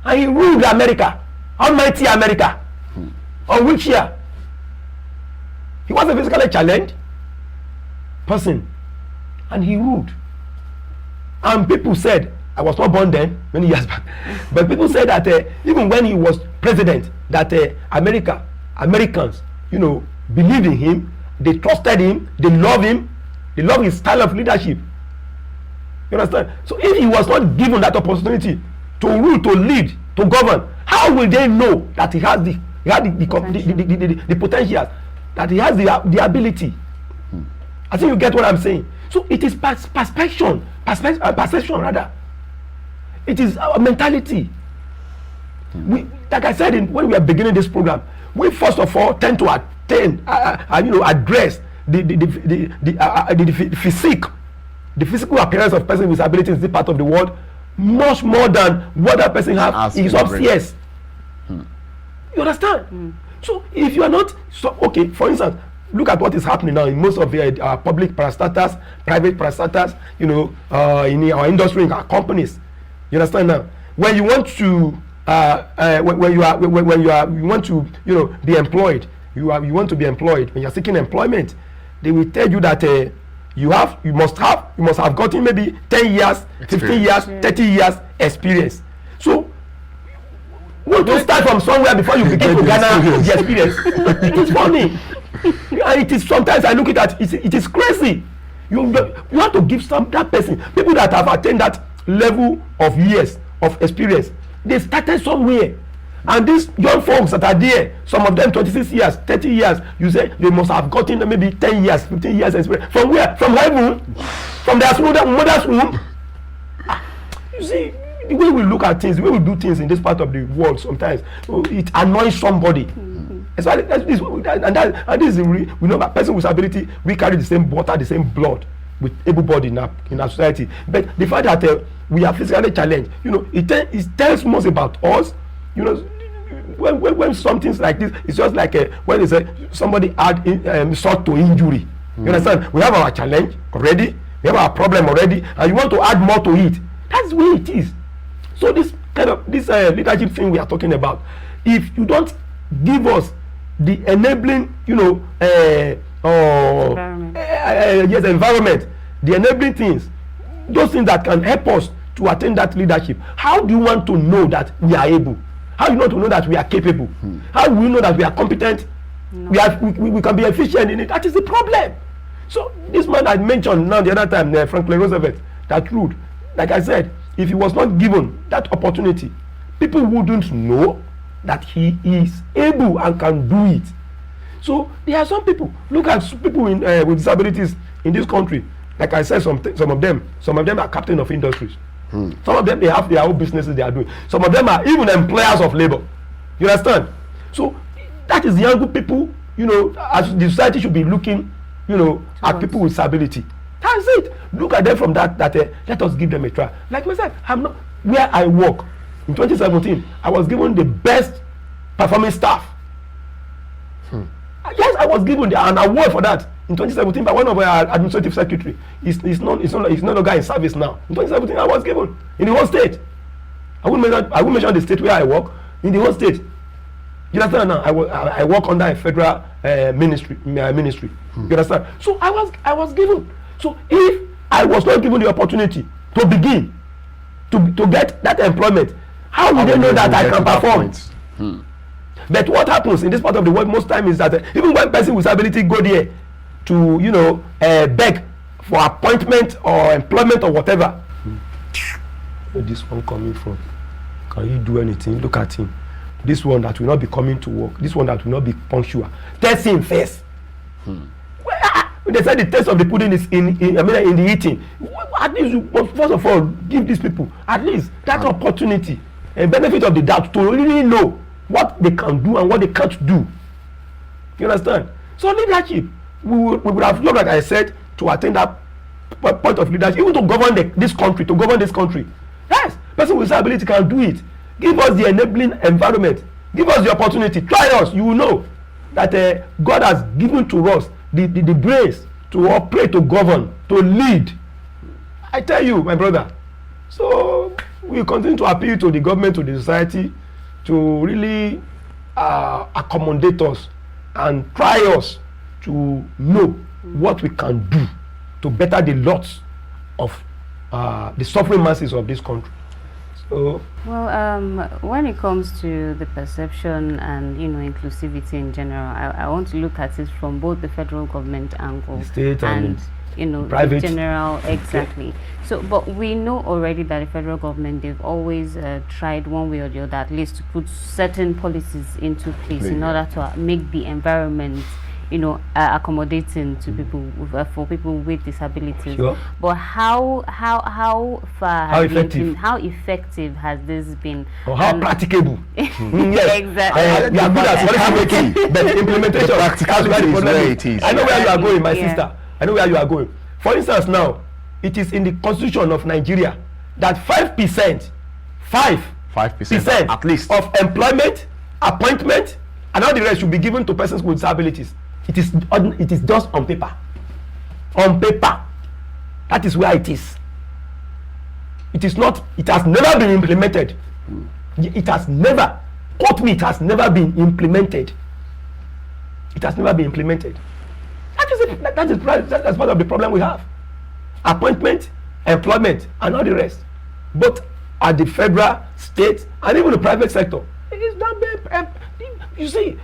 and he ruled America, almighty America, on wheelchair. He was a physically challenged person, and he ruled. And people said, I was not born then, many years back, but people said that even when he was president, that Americans, you know, believed in him, they trusted him, they loved his style of leadership. You understand? So if he was not given that opportunity to rule, to lead, to govern, how will they know that he has the potential, that he has the ability? I think you get what I'm saying. So it is perception rather. It is our mentality. We, like I said when we are beginning this program, we first of all tend to address the physical appearance of person with disability in this part of the world much more than what that person has is upstairs. You understand? So if you are not okay, for instance, look at what is happening now in most of the public parastatals, private parastatals, you know, in our industry, in our companies. You understand now? When you want to you want to, you know, be employed, you want to be employed, when you're seeking employment, they will tell you that you must have gotten maybe 10 years, 15 years, 30 years experience. So want to start from somewhere before you begin to garner the experience. It is funny. And it is sometimes I look at it is crazy. You have to give that person, people that have attained that level of years of experience, they started somewhere. And these young folks that are there, some of them 26 years, 30 years, you say they must have gotten maybe 10 years, 15 years experience. From where? From heaven? From their mother's womb? You see, the way we look at things, the way we do things in this part of the world sometimes, it annoys somebody. And this is we know that person with disability, we carry the same water, the same blood with able-bodied in our society. But the fact that we are physically challenged, you know, it tells most about us. You know, when something like this, it's just like when somebody add sort to injury. You understand? We have our challenge already, we have our problem already, and you want to add more to it. That's the way it is. So this kind of leadership thing we are talking about, if you don't give us the enabling, you know, environment, the enabling things, those things that can help us to attain that leadership, how do you want to know that we are able? How do you want to know that we are capable? How do we know that we are competent? No. We can be efficient in it. That is the problem. So this man I mentioned now the other time, Franklin Roosevelt, that ruled, like I said, if he was not given that opportunity, people wouldn't know that he is able and can do it. So there are some people, look at people with disabilities in this country. Like I said, some of them are captain of industries. Some of them, they have their own businesses they are doing. Some of them are even employers of labor. You understand? So that is the angle people, as the society should be looking, at people with disability. That's it. Look at them from that let us give them a try. Like I said, I'm not where I work. In 2017, I was given the best performing staff. Yes, I was given an award for that in 2017 by one of our administrative secretary. He's no longer in service now. In 2017, I was given in the whole state. I won't mention the state where I work. In the whole state, you understand now? I work under a federal ministry. You understand? So I was given. So if I was not given the opportunity to begin to get that employment, how would they know that I can perform? But what happens in this part of the world most time is that even when person with disability go there to beg for appointment or employment or whatever, where this one coming from? Can you do anything? Look at him. This one that will not be coming to work. This one that will not be punctual. Test him first. They said the taste of the pudding is in the eating. At least you must first of all give these people at least that opportunity and benefit of the doubt to really know what they can do and what they can't do. You understand? So leadership, we would have loved, like I said, to attain that point of leadership, even to govern this country. Yes, person with disability can do it. Give us the enabling environment. Give us the opportunity. Try us. You will know that God has given to us the grace to operate, to govern, to lead. I tell you, my brother. So we continue to appeal to the government, to the society, to really accommodate us and try us to know what we can do to better the lots of the suffering masses of this country. So, well, when it comes to the perception and inclusivity in general, I want to look at it from both the federal government angle, the state and private. The general, exactly. Okay. So, but we know already that the federal government, they've always tried one way or the other, at least to put certain policies into place in order to make the environment accommodating to people for people with disabilities. Sure. But how effective has this been? Or how practicable? Yes. Exactly. You are good at policy making, but implementation is where it is. I know where you are going, my sister. I know where you are going. For instance, now it is in the constitution of Nigeria that 5% at least of employment, appointment, and all the rest should be given to persons with disabilities. It is just on paper. On paper. That is where it is. It is not, it has never been implemented. It has never, quote me, it has never been implemented. It has never been implemented. That's part of the problem we have. Appointment, employment, and all the rest. Both at the federal, state, and even the private sector. It is not, you see,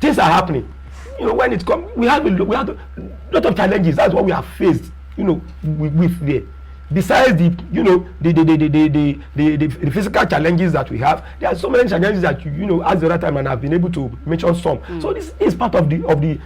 things are happening. When it comes, we have a lot of challenges. That's what we have faced. With the besides the physical challenges that we have, there are so many challenges that as the other time, and I've been able to mention some. So this is part of in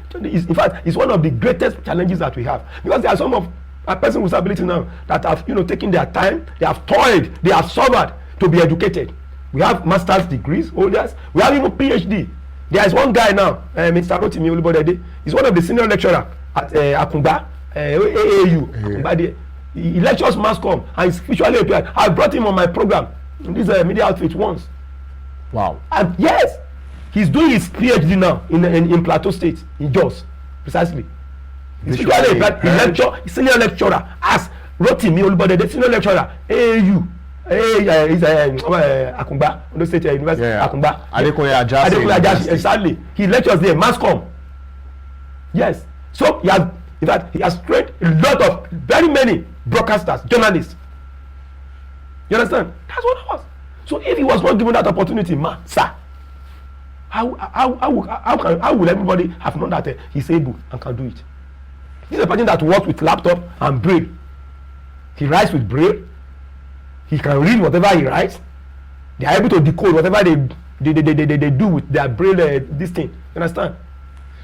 fact, it's one of the greatest challenges that we have, because there are some of a person with disability now that have taken their time, they have toiled, they have suffered to be educated. We have master's degrees holders. We have even PhD. There is one guy now, Mr. Rotimi Olubodede. He's one of the senior lecturer at Akungba, AAU. Akungba, he lectures mass comm and he's visually appeared. I brought him on my program in this media outfit once. Wow. And yes, he's doing his PhD now in Plateau State, in Jos, precisely. He's visually appeared. He's senior lecturer as Rotimi Olubodede, senior lecturer, AAU. He's Akungba, Ondo State University, Akungba. Adekunle Ajasi. Exactly. He lectures there, mass comm. Yes. So he has trained a lot of very many broadcasters, journalists. You understand? That's what it was. So if he was not given that opportunity, sir, how will everybody have known that he's able and can do it? This is a person that works with laptop and braille. He writes with braille. He can read whatever he writes. They are able to decode whatever they do with their braille, this thing. You understand?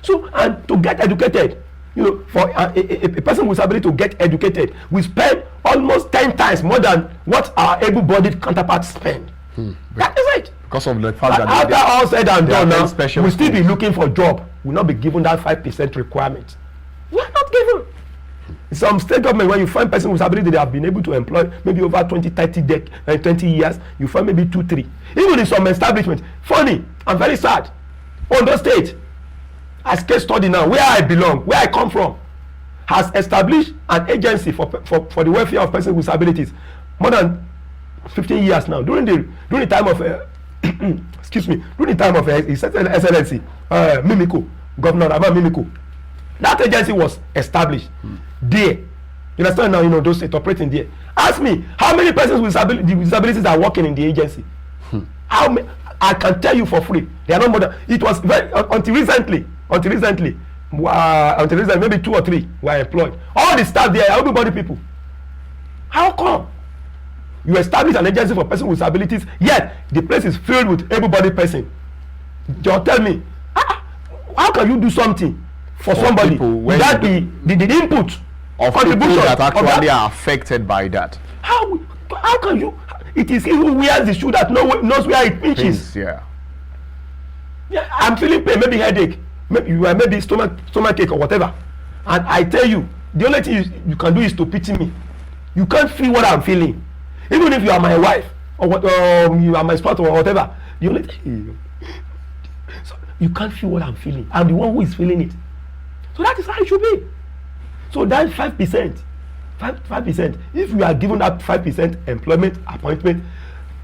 So, and to get educated, You know, for a person with disability to get educated, we spend almost 10 times more than what our able-bodied counterparts spend. That is it. Because of the fact that after all said and done now, special we still be looking for job. We'll not be given that 5% requirement. We are not given. Some state government, when you find person with disability, they have been able to employ maybe over 20 years, you find maybe 2 3. Even in some establishments, funny and very sad. Ondo State, as case study now, where I belong, where I come from, has established an agency for the welfare of persons with disabilities more than 15 years now. During the time of excuse me, during the time of His Excellency Mimiko, Governor Rahman Mimiko, that agency was established there. You understand now? You know, those states operating there. Ask me, how many persons with disabilities are working in the agency? How many? I can tell you for free. They are not more than. It was very until recently, maybe 2 or 3 were employed. All the staff there are everybody people. How come? You establish an agency for persons with disabilities, yet the place is filled with able-bodied person. Just tell me, how can you do something for somebody without the input of contribution that actually are affected by that? How can you? It is he who wears the shoe that knows where it pinches. Yeah, I'm feeling pain, maybe headache, maybe stomach ache or whatever, and I tell you, the only thing you can do is to pity me. You can't feel what I'm feeling, even if you are my wife or you are my spouse or whatever. The only thing so you can't feel what I'm feeling. I'm the one who is feeling it. So that is how it should be. So that 5%, if we are given that 5% employment appointment,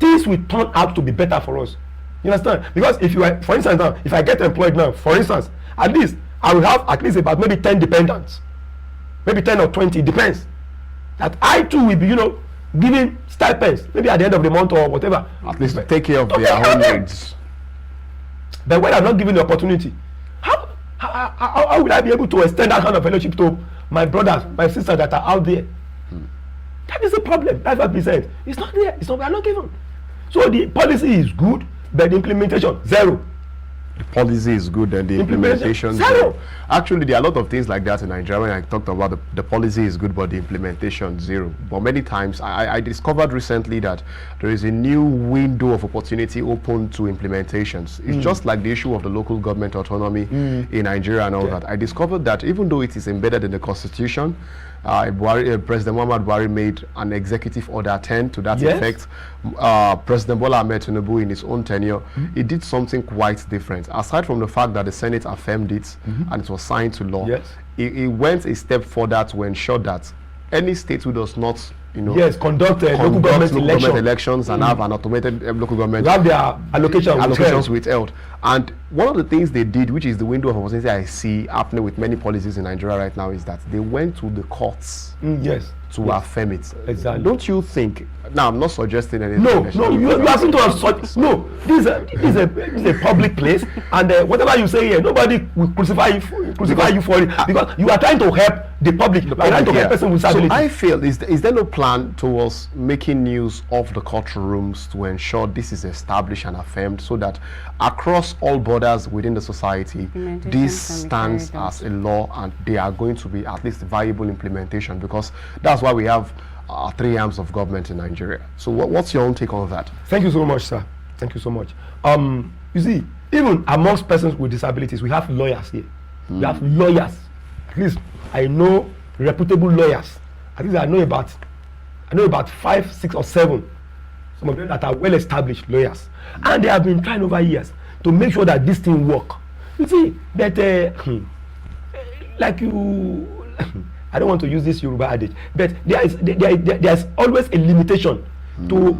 things will turn out to be better for us. You understand? Because if you are, for instance, now, if I get employed now, for instance, at least I will have at least about maybe 10 dependents, maybe 10 or 20, depends. That I too will be, you know, giving stipends, maybe at the end of the month or whatever. At least take care of their own needs. But when I'm not given the opportunity, how will I be able to extend that kind of fellowship to my brothers, my sisters that are out there? That is the problem. That 5%. It's not there. We are not given. So the policy is good, but the implementation, zero. The policy is good and the implementation zero. Actually, there are a lot of things like that in Nigeria. When I talked about the policy is good, but the implementation zero. But many times, I discovered recently that there is a new window of opportunity open to implementations. It's just like the issue of the local government autonomy in Nigeria and all that. I discovered that even though it is embedded in the constitution, President Muhammad Buhari made an executive order 10 to that effect. President Bola Ahmed Tinubu, in his own tenure, he did something quite different. Aside from the fact that the Senate affirmed it and it was signed to law, he went a step further to ensure that any state who does not, you know, conduct local government elections and have an automated local government, have their allocations withheld. And one of the things they did, which is the window of opportunity I see happening with many policies in Nigeria right now, is that they went to the courts to affirm it. Exactly. Don't you think? Now, I'm not suggesting anything. No, you are going to no. This is a public place, and whatever you say here, nobody will crucify you for it, because you are trying to help the public. You are trying to help person with disability. So I feel, is there no plan towards making use of the courtrooms to ensure this is established and affirmed, so that across all borders within the society, this stands as a law and they are going to be at least viable implementation? Because that's why we have 3 arms of government in Nigeria. So what's your own take on that? Thank you so much, sir. Thank you so much. You see, even amongst persons with disabilities, we have lawyers here. We have lawyers. At least I know reputable lawyers. At least I know about 5, 6 or 7. Some of them that are well-established lawyers, and they have been trying over years to make sure that this thing work. You see, but like you, I don't want to use this Yoruba adage, but there is always a limitation to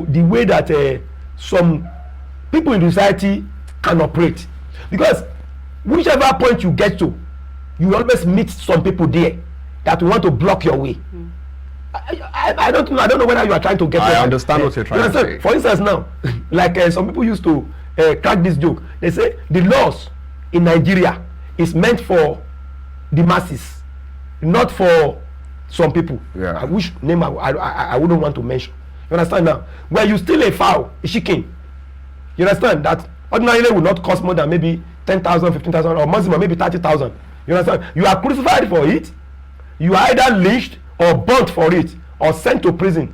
the way that some people in the society can operate, because whichever point you get to, you always meet some people there that want to block your way. I don't know whether you are trying to get. I understand what you're trying to say. For instance, now, like some people used to crack this joke. They say the laws in Nigeria is meant for the masses, not for some people. Yeah. Which name I wouldn't want to mention. You understand now? Where you steal a fowl, a chicken, you understand that ordinarily would not cost more than maybe 10,000, 15,000, or maximum maybe 30,000. You understand? You are crucified for it. You are either lynched or burnt for it or sent to prison,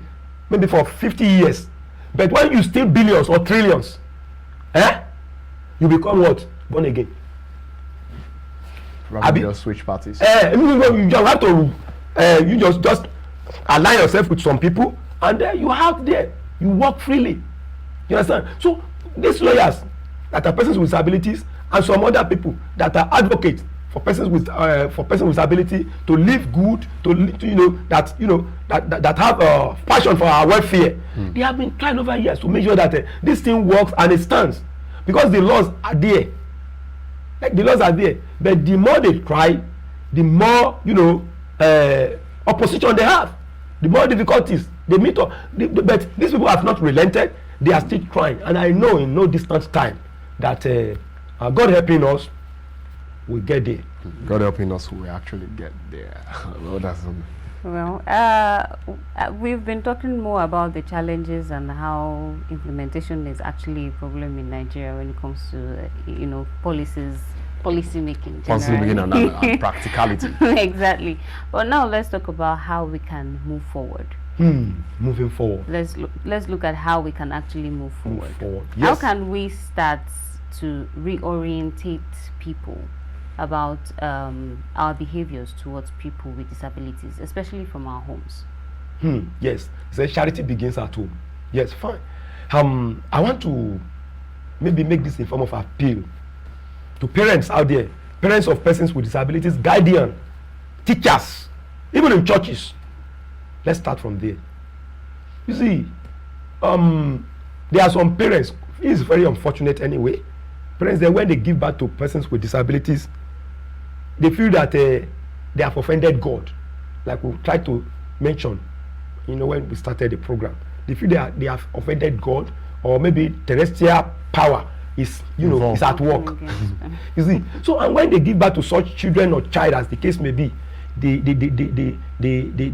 maybe for 50 years. But when you steal billions or trillions, you become what? Born again. Rather just switch parties. You just have to, you just align yourself with some people, and then you out there, you walk freely. You understand? So these lawyers that are persons with disabilities and some other people that are advocates for persons with disability to live good, that have passion for our welfare. They have been trying over years to make sure that this thing works and it stands, because the laws are there. Like the laws are there, but the more they try, the more opposition they have, the more difficulties they meet. But these people have not relented. They are still trying, and I know in no distant time that God helping us, we'll get there. God helping us, we actually get there. Well, we've been talking more about the challenges and how implementation is actually a problem in Nigeria when it comes to, policy making. Policy making and practicality. Exactly. But now let's talk about how we can move forward. Moving forward. Let's look at how we can actually move forward. Yes. How can we start to reorientate people about our behaviors towards people with disabilities, especially from our homes? Yes, so charity begins at home. Yes, fine. I want to maybe make this in form of appeal to parents out there, parents of persons with disabilities, guardians, teachers, even in churches. Let's start from there. You see, there are some parents, it's very unfortunate anyway, parents that when they give birth to persons with disabilities, they feel that they have offended God, like we tried to mention, when we started the program. They feel they have offended God, or maybe terrestrial power is, is at work. You see, so and when they give birth to such children or child, as the case may be, they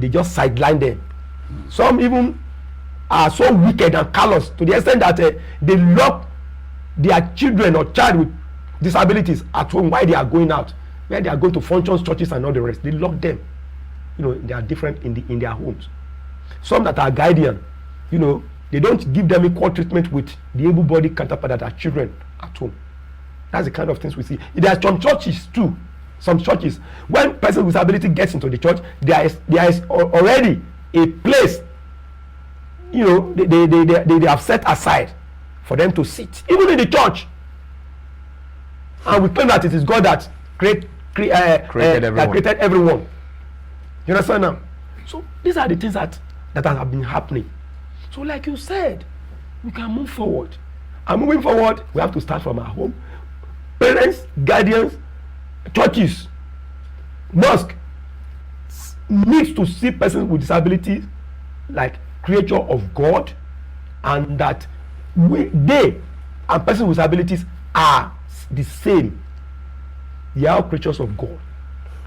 just sideline them. Some even are so wicked and callous to the extent that they lock their children or child with disabilities at home while they are going out, where they are going to functions, churches, and all the rest. They lock them. They are different in their homes. Some that are guardian, they don't give them equal treatment with the able-bodied counterpart that are children at home. That's the kind of things we see. There are some churches too. Some churches, when person with disability gets into the church, there is already a place, they have set aside for them to sit, even in the church. And we claim that it is God that created everyone. You understand now? So these are the things that have been happening. So like you said, we can move forward. And moving forward, we have to start from our home. Parents, guardians, churches, mosque needs to see persons with disabilities like creature of God, and that they and persons with disabilities are the same. They are all creatures of God,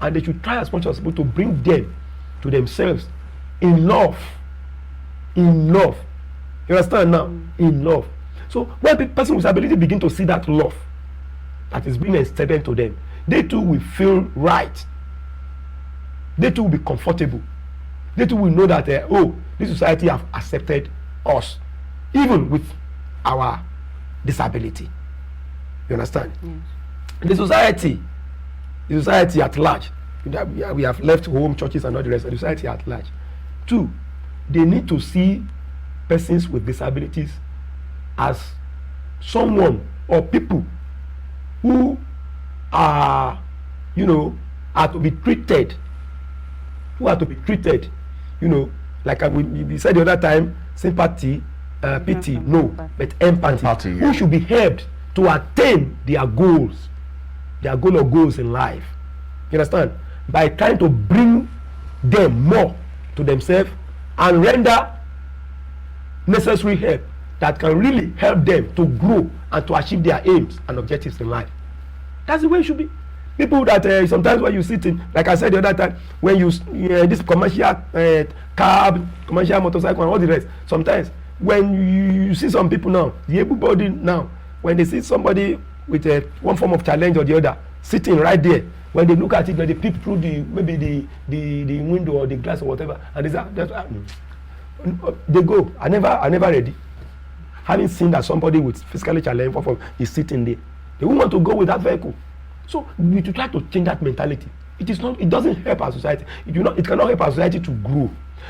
and they should try as much as possible to bring them to themselves in love. In love. You understand now? In love. So when persons with disability begin to see that love that is being extended to them, they too will feel right. They too will be comfortable. They too will know that this society have accepted us, even with our disability. You understand? Yes. The society at large, we have left home, churches, and all the rest of the society at large. Two, they need to see persons with disabilities as someone or people who are to be treated, like we said the other time, sympathy, pity, no, but empathy. Who should be helped to attain their goals in life. You understand? By trying to bring them more to themselves and render necessary help that can really help them to grow and to achieve their aims and objectives in life. That's the way it should be. People that sometimes when you sit in, like I said the other time, when you this commercial cab, commercial motorcycle, and all the rest, sometimes when you see some people now, the able-bodied now, when they see somebody with one form of challenge or the other, sitting right there. When they look at it, when they peep through maybe the window or the glass or whatever, and they go. I never ready. Having seen that somebody with physically challenged is sitting there, they won't want to go with that vehicle. So we need to try to change that mentality. It doesn't help our society. It cannot help our society to grow.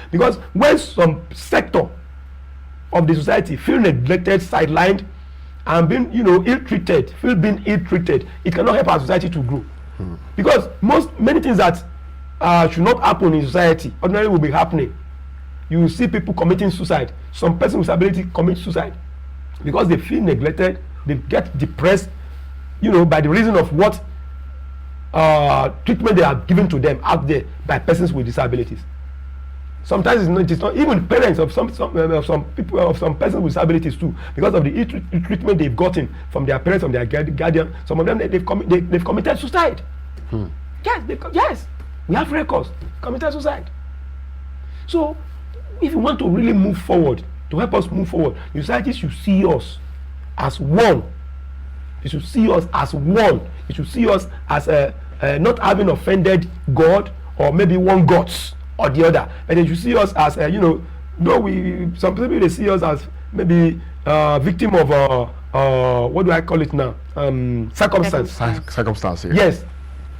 Because when some sector of the society feel neglected, sidelined, and being ill-treated, it cannot help our society to grow. Because many things that should not happen in society ordinarily will be happening. You will see people committing suicide. Some person with disability commit suicide because they feel neglected, they get depressed, by the reason of what treatment they are given to them out there by persons with disabilities. Sometimes it's not even parents of some people, of some persons with disabilities too, because of the treatment they've gotten from their parents, from their guardian. Some of them they've committed suicide. Yes, we have records committed suicide. So if you want to really move forward, to help us move forward, the society should see us as one. It should see us as one. It should see us as not having offended God or maybe one gods or the other, but they should see us as some people they see us as maybe victim of what do I call it now? Circumstance. Circumstance. Yeah. Yes,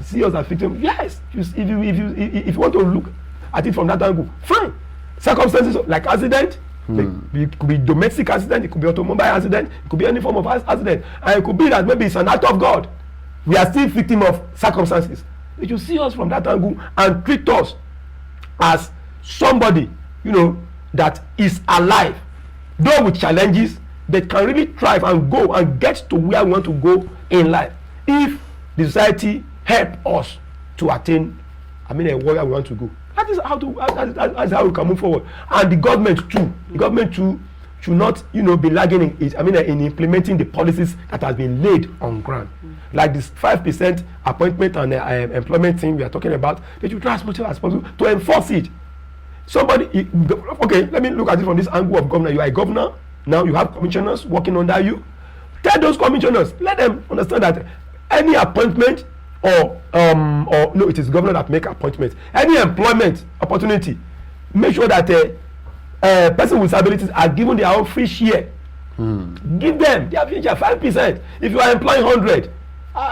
see us as victim. Yes, if you want to look at it from that angle, fine. Circumstances like accident, it could be domestic accident, it could be automobile accident, it could be any form of accident, and it could be that maybe it's an act of God. We are still victim of circumstances. They should see us from that angle and treat us as somebody that is alive, though with challenges, that can really thrive and go and get to where we want to go in life if the society help us to attain where we want to go. That is how we can move forward. And the government too should not be lagging in implementing the policies that has been laid on ground. Like this 5% appointment and employment thing we are talking about, they should try as much as possible to enforce it. Okay, let me look at it from this angle of governor. You are a governor, now you have commissioners working under you. Tell those commissioners, let them understand that any appointment or no, it is governor that make appointments. Any employment opportunity, make sure that person with disabilities are given their own free share. Give them their free share, 5%. If you are employing 100,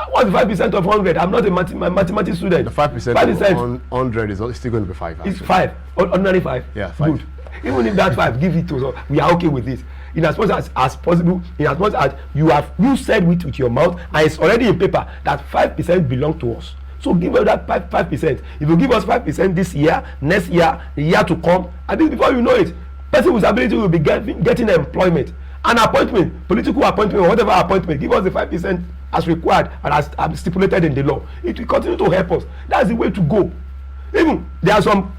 what's 5% of 100? I'm not a mathematics student. The 5% of 100 is still going to be 5. It's 5, ordinary 5. Yeah, 5. Good. Even if that 5, give it to us. We are okay with this. In as much as possible, in as much as you said it with your mouth, and it's already in paper that 5% belong to us. So give us that 5%. If you give us 5% this year, next year, the year to come, I think before you know it, person with disability will be getting employment, an appointment, political appointment or whatever appointment. Give us the 5% as required and as stipulated in the law. It will continue to help us. That's the way to go. Even there are some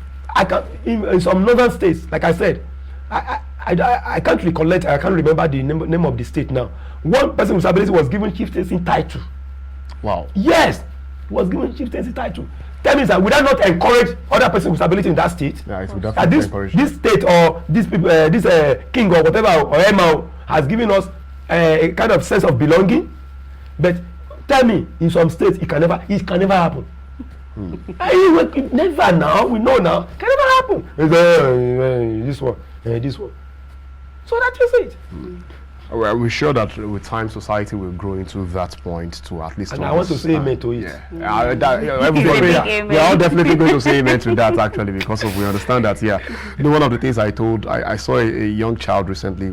in some northern states, like I said, I can't recollect. I can't remember the name of the state now. One person with disability was given chieftaincy title. Wow. Yes, was given chieftaincy title. Tell me that would I not encourage other persons with disability in that state? Yeah, it would definitely encourage. This state or these people, this king or whatever or Emma has given us a kind of sense of belonging. But tell me, in some states, it can never happen. Never now. We know now. It can never happen. This one. So that is it. Well, we're sure that with time society will grow into that point to at least. And I want to say amen to it. Yeah, we are all definitely going to say amen to that actually, because we understand that. Yeah, one of the things I saw a young child recently.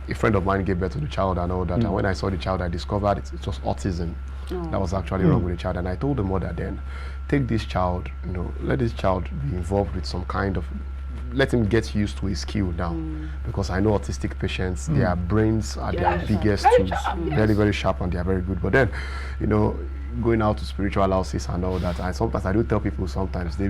A friend of mine gave birth to the child and all that. And when I saw the child, I discovered it was autism that was actually wrong with the child. And I told the mother then, take this child, let this child be involved with some kind of. Let him get used to his skill now, because I know autistic patients, their brains are their biggest tools, very, very sharp, and they are very good. But then, going out to spiritual houses and all that, and sometimes I do tell people sometimes the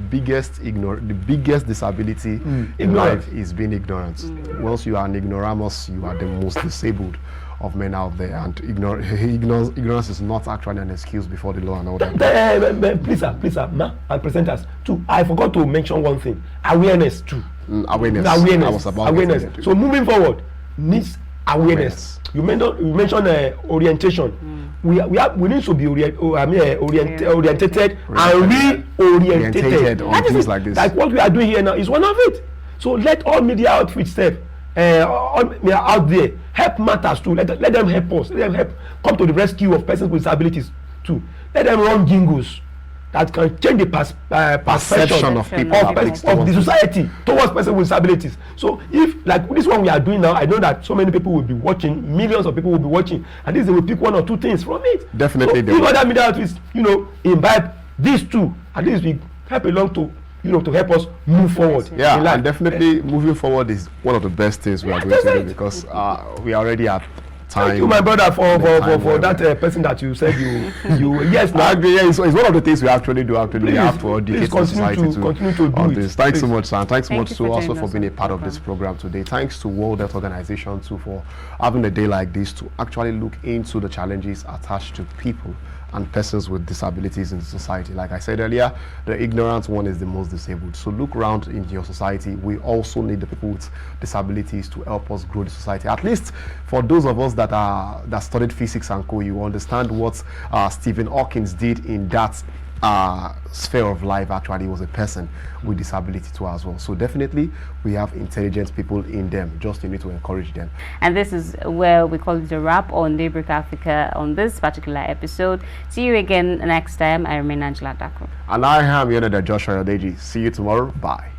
biggest disability in life is being ignorant. Once you are an ignoramus, you are the most disabled of men out there, and ignorance is not actually an excuse before the law and all that. Please sir, ma and presenters too. I forgot to mention one thing: awareness too. Awareness. I was about awareness. So moving forward, needs awareness. You mentioned orientation. We need to be orientated and reorientated on things like this. Like what we are doing here now is one of it. So let all media outfits step all media out there help matters too. Let them help us. Let them help come to the rescue of persons with disabilities too. Let them run jingles that can change the perception of people of the society towards persons with disabilities. So if like this one we are doing now, I know that so many people will be watching, millions of people will be watching, and this they will pick one or two things from it. Definitely. So if other media outfits, imbibe these two, at least we help along to to help us move forward. Yeah, and definitely moving forward is one of the best things we are going to do, because we are already at time. Thank you, my brother, for that person that you said you yes. It's one of the things we actually do. Actually, we have to dedicate society to continue to do this. Thanks so much, sir. And thanks so much to also for being a part of program. this program today. Thanks to World Health Organization too for having a day like this to actually look into the challenges attached to people and persons with disabilities in society. Like I said earlier, the ignorant one is the most disabled. So look around in your society. We also need the people with disabilities to help us grow the society. At least for those of us that studied physics and co, you understand what Stephen Hawking did in that sphere of life. Actually, was a person with disability too as well. So definitely we have intelligent people in them, just you need to encourage them. And this is where we call it a wrap on Daybreak Africa on this particular episode. See you again next time. I remain Angela Daku, and I am Ikhonede Joshua Yodeji. See you tomorrow. Bye.